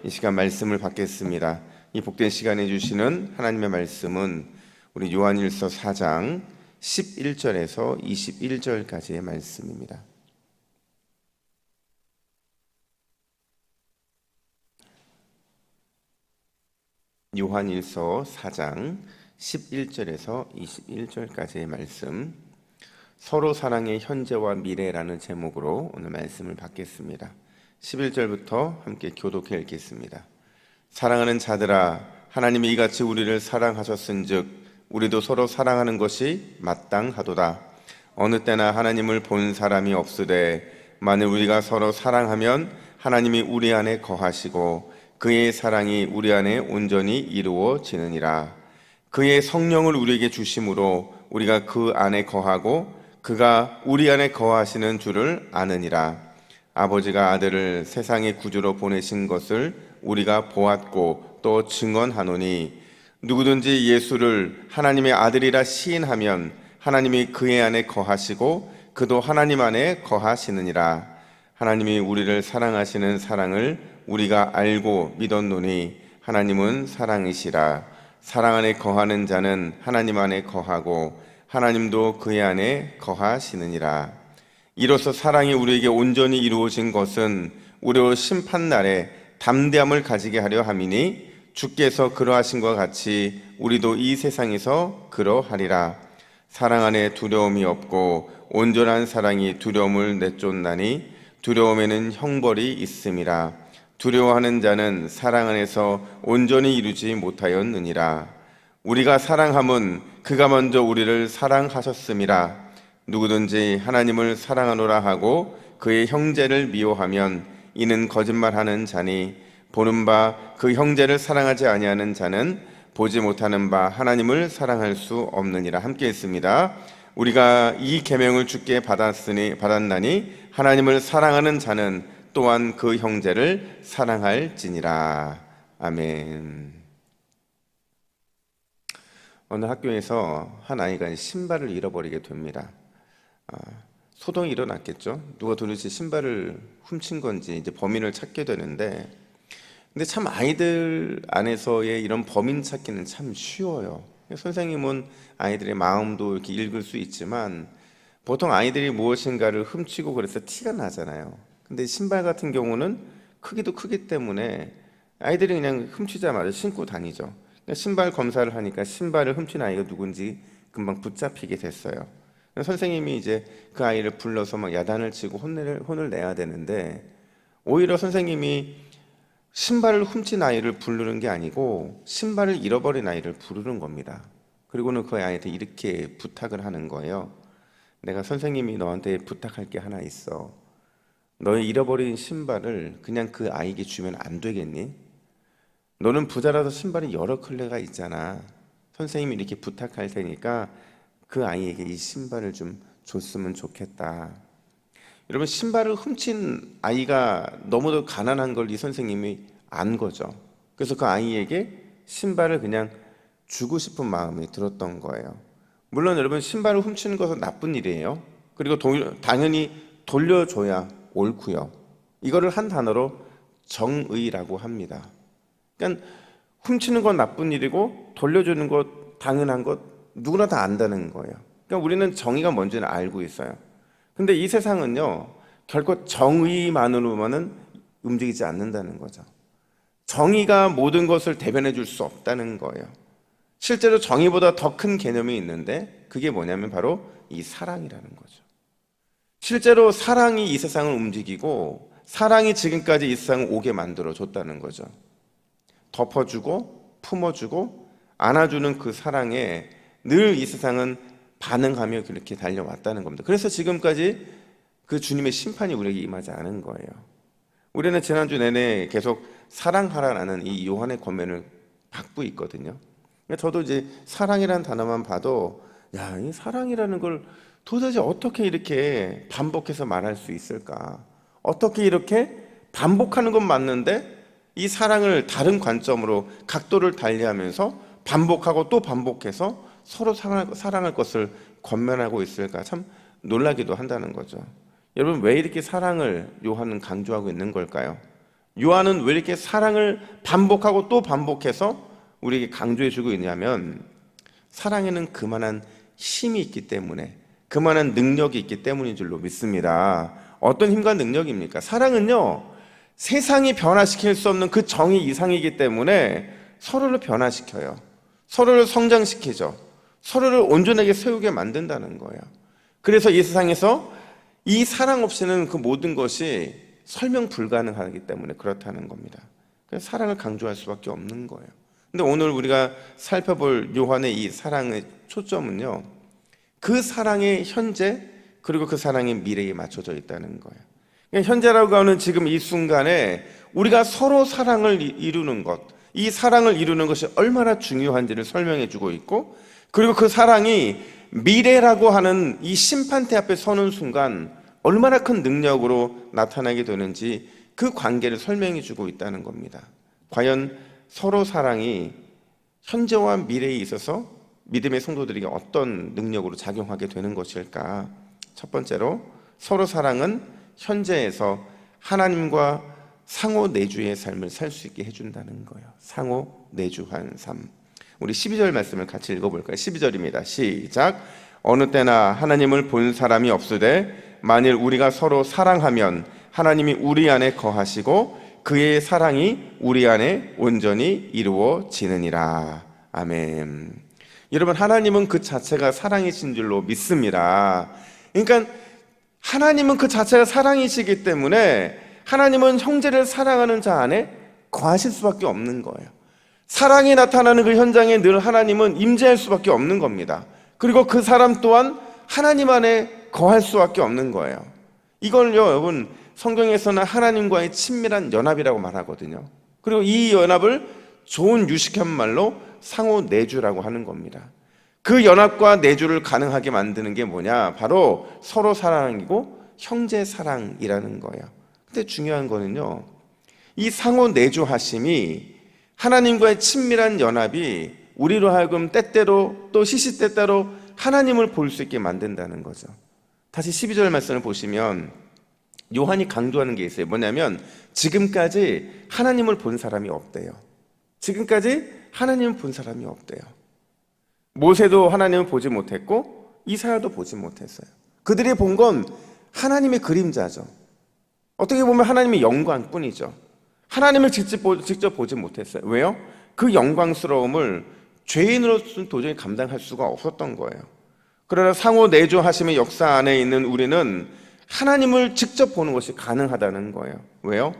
이 시간 말씀을 받겠습니다. 이 복된 시간에 주시는 하나님의 말씀은 우리 요한일서 4장 11절에서 21절까지의 말씀입니다. 요한일서 4장 11절에서 21절까지의 말씀, 서로 사랑의 현재와 미래라는 제목으로 오늘 말씀을 받겠습니다. 11절부터 함께 교독해 읽겠습니다. 사랑하는 자들아, 하나님이 이같이 우리를 사랑하셨은즉 우리도 서로 사랑하는 것이 마땅하도다. 어느 때나 하나님을 본 사람이 없으되 만일 우리가 서로 사랑하면 하나님이 우리 안에 거하시고 그의 사랑이 우리 안에 온전히 이루어지느니라. 그의 성령을 우리에게 주심으로 우리가 그 안에 거하고 그가 우리 안에 거하시는 줄을 아느니라. 아버지가 아들을 세상의 구주로 보내신 것을 우리가 보았고 또 증언하노니 누구든지 예수를 하나님의 아들이라 시인하면 하나님이 그의 안에 거하시고 그도 하나님 안에 거하시느니라. 하나님이 우리를 사랑하시는 사랑을 우리가 알고 믿었노니 하나님은 사랑이시라. 사랑 안에 거하는 자는 하나님 안에 거하고 하나님도 그의 안에 거하시느니라. 이로써 사랑이 우리에게 온전히 이루어진 것은 우리로 심판날에 담대함을 가지게 하려 함이니 주께서 그러하신 것 같이 우리도 이 세상에서 그러하리라. 사랑 안에 두려움이 없고 온전한 사랑이 두려움을 내쫓나니 두려움에는 형벌이 있음이라. 두려워하는 자는 사랑 안에서 온전히 이루지 못하였느니라. 우리가 사랑함은 그가 먼저 우리를 사랑하셨음이라. 누구든지 하나님을 사랑하노라 하고 그의 형제를 미워하면 이는 거짓말하는 자니 보는 바 그 형제를 사랑하지 아니하는 자는 보지 못하는 바 하나님을 사랑할 수 없느니라. 함께 있습니다. 우리가 이 계명을 주께 받았나니 하나님을 사랑하는 자는 또한 그 형제를 사랑할지니라. 아멘. 어느 학교에서 한 아이가 신발을 잃어버리게 됩니다. 소동이 일어났겠죠. 누가 도대체 신발을 훔친 건지 이제 범인을 찾게 되는데, 근데 참 아이들 안에서의 이런 범인 찾기는 참 쉬워요. 선생님은 아이들의 마음도 이렇게 읽을 수 있지만 보통 아이들이 무엇인가를 훔치고 그래서 티가 나잖아요. 근데 신발 같은 경우는 크기도 크기 때문에 아이들이 그냥 훔치자마자 신고 다니죠. 신발 검사를 하니까 신발을 훔친 아이가 누군지 금방 붙잡히게 됐어요. 선생님이 이제 그 아이를 불러서 막 야단을 치고 혼을 내야 되는데, 오히려 선생님이 신발을 훔친 아이를 부르는 게 아니고 신발을 잃어버린 아이를 부르는 겁니다. 그리고는 그 아이한테 이렇게 부탁을 하는 거예요. 내가 선생님이 너한테 부탁할 게 하나 있어. 너의 잃어버린 신발을 그냥 그 아이에게 주면 안 되겠니? 너는 부자라서 신발이 여러 컬러가 있잖아. 선생님이 이렇게 부탁할 테니까 그 아이에게 이 신발을 좀 줬으면 좋겠다. 여러분, 신발을 훔친 아이가 너무도 가난한 걸 이 선생님이 안 거죠. 그래서 그 아이에게 신발을 그냥 주고 싶은 마음이 들었던 거예요. 물론 여러분, 신발을 훔치는 것은 나쁜 일이에요. 그리고 당연히 돌려줘야 옳고요. 이거를 한 단어로 정의라고 합니다. 그러니까 훔치는 건 나쁜 일이고 돌려주는 것, 당연한 것 누구나 다 안다는 거예요. 그러니까 우리는 정의가 뭔지는 알고 있어요. 근데 이 세상은요, 결코 정의만으로만은 움직이지 않는다는 거죠. 정의가 모든 것을 대변해 줄 수 없다는 거예요. 실제로 정의보다 더 큰 개념이 있는데 그게 뭐냐면 바로 이 사랑이라는 거죠. 실제로 사랑이 이 세상을 움직이고 사랑이 지금까지 이 세상을 오게 만들어 줬다는 거죠. 덮어주고 품어주고 안아주는 그 사랑에 늘 이 세상은 반응하며 그렇게 달려왔다는 겁니다. 그래서 지금까지 그 주님의 심판이 우리에게 임하지 않은 거예요. 우리는 지난주 내내 계속 사랑하라는 이 요한의 권면을 받고 있거든요. 저도 이제 사랑이라는 단어만 봐도 야, 이 사랑이라는 걸 도대체 어떻게 이렇게 반복해서 말할 수 있을까? 어떻게 이렇게 반복하는 건 맞는데 이 사랑을 다른 관점으로 각도를 달리하면서 반복하고 또 반복해서 서로 사랑할 것을 권면하고 있을까? 참 놀라기도 한다는 거죠. 여러분, 왜 이렇게 사랑을 요한은 강조하고 있는 걸까요? 요한은 왜 이렇게 사랑을 반복하고 또 반복해서 우리에게 강조해 주고 있냐면, 사랑에는 그만한 힘이 있기 때문에, 그만한 능력이 있기 때문인 줄로 믿습니다. 어떤 힘과 능력입니까? 사랑은요, 세상이 변화시킬 수 없는 그 정의 이상이기 때문에 서로를 변화시켜요. 서로를 성장시키죠. 서로를 온전하게 세우게 만든다는 거예요. 그래서 이 세상에서 이 사랑 없이는 그 모든 것이 설명 불가능하기 때문에 그렇다는 겁니다. 그래서 사랑을 강조할 수밖에 없는 거예요. 근데 오늘 우리가 살펴볼 요한의 이 사랑의 초점은요, 그 사랑의 현재 그리고 그 사랑의 미래에 맞춰져 있다는 거예요. 그러니까 현재라고 하는 지금 이 순간에 우리가 서로 사랑을 이루는 것, 이 사랑을 이루는 것이 얼마나 중요한지를 설명해 주고 있고, 그리고 그 사랑이 미래라고 하는 이 심판대 앞에 서는 순간 얼마나 큰 능력으로 나타나게 되는지 그 관계를 설명해 주고 있다는 겁니다. 과연 서로 사랑이 현재와 미래에 있어서 믿음의 성도들에게 어떤 능력으로 작용하게 되는 것일까? 첫 번째로, 서로 사랑은 현재에서 하나님과 상호 내주의 삶을 살 수 있게 해준다는 거예요. 상호 내주한 삶. 우리 12절 말씀을 같이 읽어볼까요? 12절입니다. 시작. 어느 때나 하나님을 본 사람이 없으되 만일 우리가 서로 사랑하면 하나님이 우리 안에 거하시고 그의 사랑이 우리 안에 온전히 이루어지느니라. 아멘. 여러분, 하나님은 그 자체가 사랑이신 줄로 믿습니다. 그러니까 하나님은 그 자체가 사랑이시기 때문에 하나님은 형제를 사랑하는 자 안에 거하실 수밖에 없는 거예요. 사랑이 나타나는 그 현장에 늘 하나님은 임재할 수밖에 없는 겁니다. 그리고 그 사람 또한 하나님 안에 거할 수밖에 없는 거예요. 이걸요, 여러분, 성경에서는 하나님과의 친밀한 연합이라고 말하거든요. 그리고 이 연합을 좋은 유식한 말로 상호 내주라고 하는 겁니다. 그 연합과 내주를 가능하게 만드는 게 뭐냐? 바로 서로 사랑이고 형제 사랑이라는 거예요. 근데 중요한 거는요, 이 상호 내주하심이, 하나님과의 친밀한 연합이 우리로 하여금 때때로 또 시시때때로 하나님을 볼 수 있게 만든다는 거죠. 다시 12절 말씀을 보시면 요한이 강조하는 게 있어요. 뭐냐면 지금까지 하나님을 본 사람이 없대요. 지금까지 하나님을 본 사람이 없대요. 모세도 하나님을 보지 못했고 이사야도 보지 못했어요. 그들이 본 건 하나님의 그림자죠. 어떻게 보면 하나님의 영광뿐이죠. 하나님을 직접 보지 못했어요. 왜요? 그 영광스러움을 죄인으로서는 도저히 감당할 수가 없었던 거예요. 그러나 상호 내주하심의 역사 안에 있는 우리는 하나님을 직접 보는 것이 가능하다는 거예요. 왜요?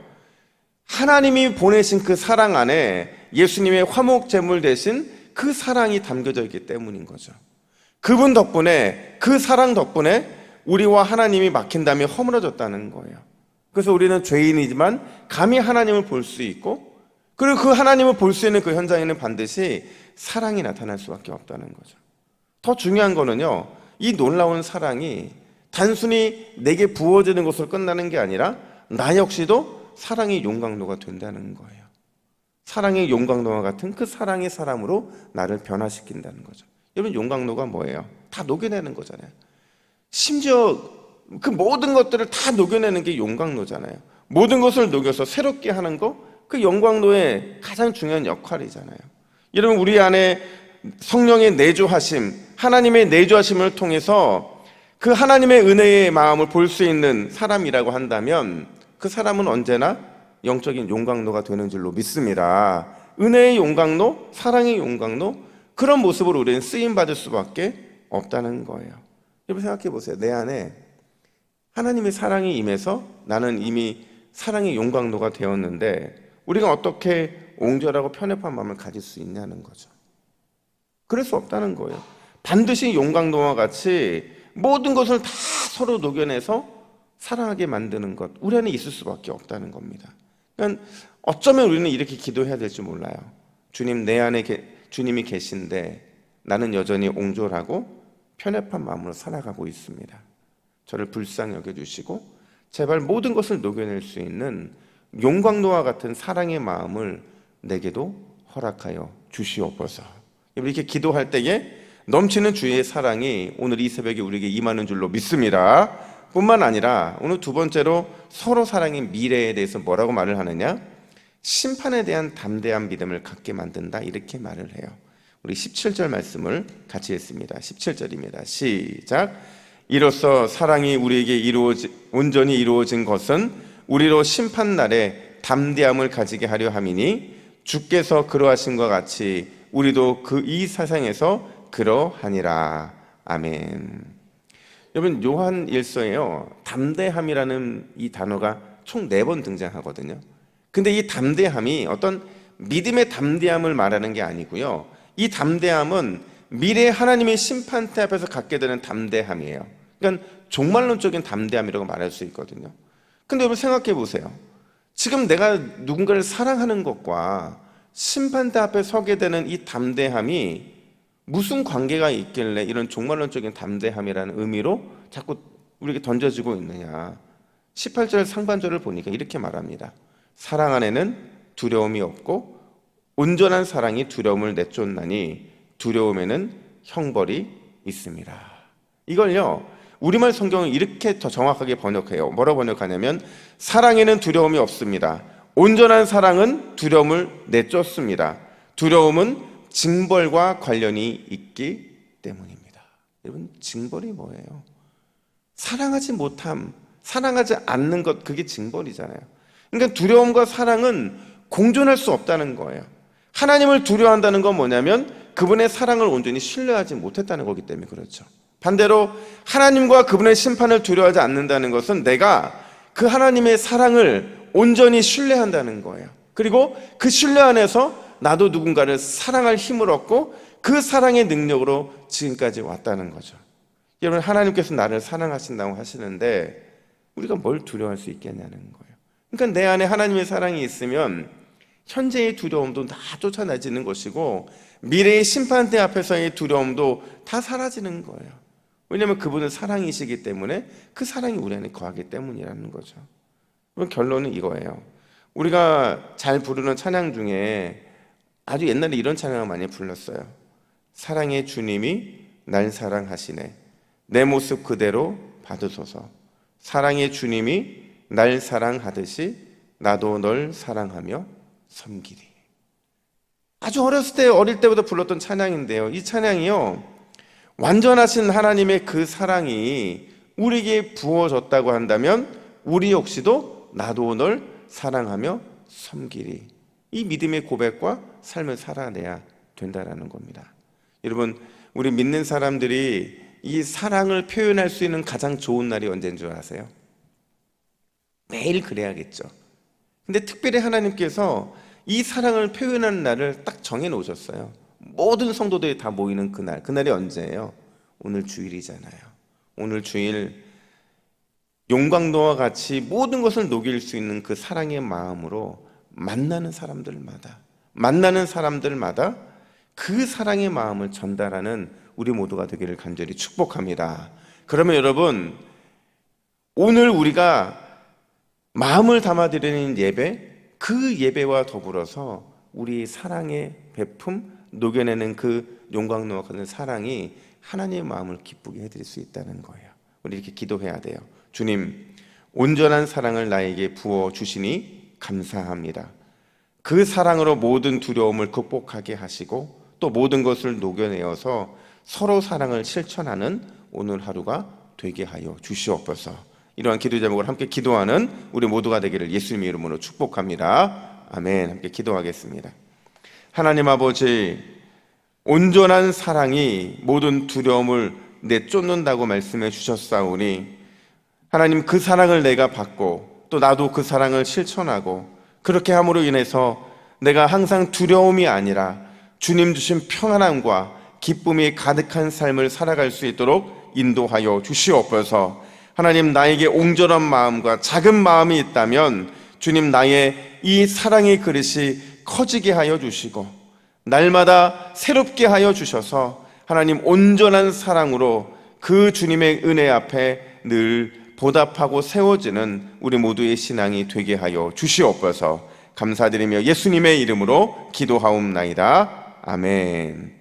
하나님이 보내신 그 사랑 안에 예수님의 화목 제물 대신 그 사랑이 담겨져 있기 때문인 거죠. 그분 덕분에, 그 사랑 덕분에 우리와 하나님이 막힌 담이 허물어졌다는 거예요. 그래서 우리는 죄인이지만 감히 하나님을 볼 수 있고, 그리고 그 하나님을 볼 수 있는 그 현장에는 반드시 사랑이 나타날 수밖에 없다는 거죠. 더 중요한 거는요, 이 놀라운 사랑이 단순히 내게 부어지는 것으로 끝나는 게 아니라 나 역시도 사랑의 용광로가 된다는 거예요. 사랑의 용광로와 같은 그 사랑의 사람으로 나를 변화시킨다는 거죠. 여러분, 용광로가 뭐예요? 다 녹여내는 거잖아요. 심지어 그 모든 것들을 다 녹여내는 게 용광로잖아요. 모든 것을 녹여서 새롭게 하는 거, 그 용광로의 가장 중요한 역할이잖아요. 여러분, 우리 안에 성령의 내주하심, 하나님의 내주하심을 통해서 그 하나님의 은혜의 마음을 볼 수 있는 사람이라고 한다면 그 사람은 언제나 영적인 용광로가 되는 줄로 믿습니다. 은혜의 용광로, 사랑의 용광로, 그런 모습으로 우리는 쓰임받을 수밖에 없다는 거예요. 여러분, 생각해 보세요. 내 안에 하나님의 사랑이 임해서 나는 이미 사랑의 용광로가 되었는데 우리가 어떻게 옹졸하고 편협한 마음을 가질 수 있냐는 거죠. 그럴 수 없다는 거예요. 반드시 용광로와 같이 모든 것을 다 서로 녹여내서 사랑하게 만드는 것, 우리 안에 있을 수밖에 없다는 겁니다. 그러니까 어쩌면 우리는 이렇게 기도해야 될지 몰라요. 주님, 내 안에 주님이 계신데 나는 여전히 옹졸하고 편협한 마음으로 살아가고 있습니다. 저를 불쌍히 여겨주시고 제발 모든 것을 녹여낼 수 있는 용광로와 같은 사랑의 마음을 내게도 허락하여 주시옵소서. 이렇게 기도할 때에 넘치는 주의 사랑이 오늘 이 새벽에 우리에게 임하는 줄로 믿습니다. 뿐만 아니라 오늘 두 번째로 서로 사랑의 미래에 대해서 뭐라고 말을 하느냐? 심판에 대한 담대한 믿음을 갖게 만든다, 이렇게 말을 해요. 우리 17절 말씀을 같이 했습니다. 17절입니다. 시작. 이로써 사랑이 우리에게 온전히 이루어진 것은 우리로 심판날에 담대함을 가지게 하려 함이니 주께서 그러하신 것 같이 우리도 이 세상에서 그러하니라. 아멘. 여러분, 요한 1서에요 담대함이라는 이 단어가 총 4번 등장하거든요. 근데 이 담대함이 어떤 믿음의 담대함을 말하는 게 아니고요, 이 담대함은 미래 하나님의 심판대 앞에서 갖게 되는 담대함이에요. 그러니까 종말론적인 담대함이라고 말할 수 있거든요. 근데 여러분 생각해 보세요. 지금 내가 누군가를 사랑하는 것과 심판대 앞에 서게 되는 이 담대함이 무슨 관계가 있길래 이런 종말론적인 담대함이라는 의미로 자꾸 우리에게 던져지고 있느냐. 18절 상반절을 보니까 이렇게 말합니다. 사랑 안에는 두려움이 없고 온전한 사랑이 두려움을 내쫓나니 두려움에는 형벌이 있습니다. 이걸요, 우리말 성경은 이렇게 더 정확하게 번역해요. 뭐라고 번역하냐면 사랑에는 두려움이 없습니다. 온전한 사랑은 두려움을 내쫓습니다. 두려움은 징벌과 관련이 있기 때문입니다. 여러분, 징벌이 뭐예요? 사랑하지 못함, 사랑하지 않는 것, 그게 징벌이잖아요. 그러니까 두려움과 사랑은 공존할 수 없다는 거예요. 하나님을 두려워한다는 건 뭐냐면 그분의 사랑을 온전히 신뢰하지 못했다는 거기 때문에 그렇죠. 반대로 하나님과 그분의 심판을 두려워하지 않는다는 것은 내가 그 하나님의 사랑을 온전히 신뢰한다는 거예요. 그리고 그 신뢰 안에서 나도 누군가를 사랑할 힘을 얻고 그 사랑의 능력으로 지금까지 왔다는 거죠. 여러분, 하나님께서 나를 사랑하신다고 하시는데 우리가 뭘 두려워할 수 있겠냐는 거예요. 그러니까 내 안에 하나님의 사랑이 있으면 현재의 두려움도 다 쫓아내지는 것이고 미래의 심판대 앞에서의 두려움도 다 사라지는 거예요. 왜냐하면 그분은 사랑이시기 때문에 그 사랑이 우리 안에 거하기 때문이라는 거죠. 그럼 결론은 이거예요. 우리가 잘 부르는 찬양 중에 아주 옛날에 이런 찬양을 많이 불렀어요. 사랑의 주님이 날 사랑하시네, 내 모습 그대로 받으소서. 사랑의 주님이 날 사랑하듯이 나도 널 사랑하며 섬기리. 아주 어릴 때부터 불렀던 찬양인데요, 이 찬양이요, 완전하신 하나님의 그 사랑이 우리에게 부어졌다고 한다면 우리 역시도 나도 널 사랑하며 섬기리, 이 믿음의 고백과 삶을 살아내야 된다는 겁니다. 여러분, 우리 믿는 사람들이 이 사랑을 표현할 수 있는 가장 좋은 날이 언제인 줄 아세요? 매일 그래야겠죠. 근데 특별히 하나님께서 이 사랑을 표현하는 날을 딱 정해 놓으셨어요. 모든 성도들이 다 모이는 그날, 그날이 언제예요? 오늘 주일이잖아요. 오늘 주일 용광로와 같이 모든 것을 녹일 수 있는 그 사랑의 마음으로 만나는 사람들마다 그 사랑의 마음을 전달하는 우리 모두가 되기를 간절히 축복합니다. 그러면 여러분, 오늘 우리가 마음을 담아드리는 예배, 그 예배와 더불어서 우리 사랑의 베품, 녹여내는 그 용광로와 같은 사랑이 하나님의 마음을 기쁘게 해드릴 수 있다는 거예요. 우리 이렇게 기도해야 돼요. 주님, 온전한 사랑을 나에게 부어주시니 감사합니다. 그 사랑으로 모든 두려움을 극복하게 하시고 또 모든 것을 녹여내어서 서로 사랑을 실천하는 오늘 하루가 되게 하여 주시옵소서. 이러한 기도 제목을 함께 기도하는 우리 모두가 되기를 예수님의 이름으로 축복합니다. 아멘. 함께 기도하겠습니다. 하나님 아버지, 온전한 사랑이 모든 두려움을 내쫓는다고 말씀해 주셨사오니 하나님, 그 사랑을 내가 받고 또 나도 그 사랑을 실천하고 그렇게 함으로 인해서 내가 항상 두려움이 아니라 주님 주신 평안함과 기쁨이 가득한 삶을 살아갈 수 있도록 인도하여 주시옵소서. 하나님, 나에게 옹졸한 마음과 작은 마음이 있다면 주님, 나의 이 사랑의 그릇이 커지게 하여 주시고 날마다 새롭게 하여 주셔서 하나님, 온전한 사랑으로 그 주님의 은혜 앞에 늘 보답하고 세워지는 우리 모두의 신앙이 되게 하여 주시옵소서. 감사드리며 예수님의 이름으로 기도하옵나이다. 아멘.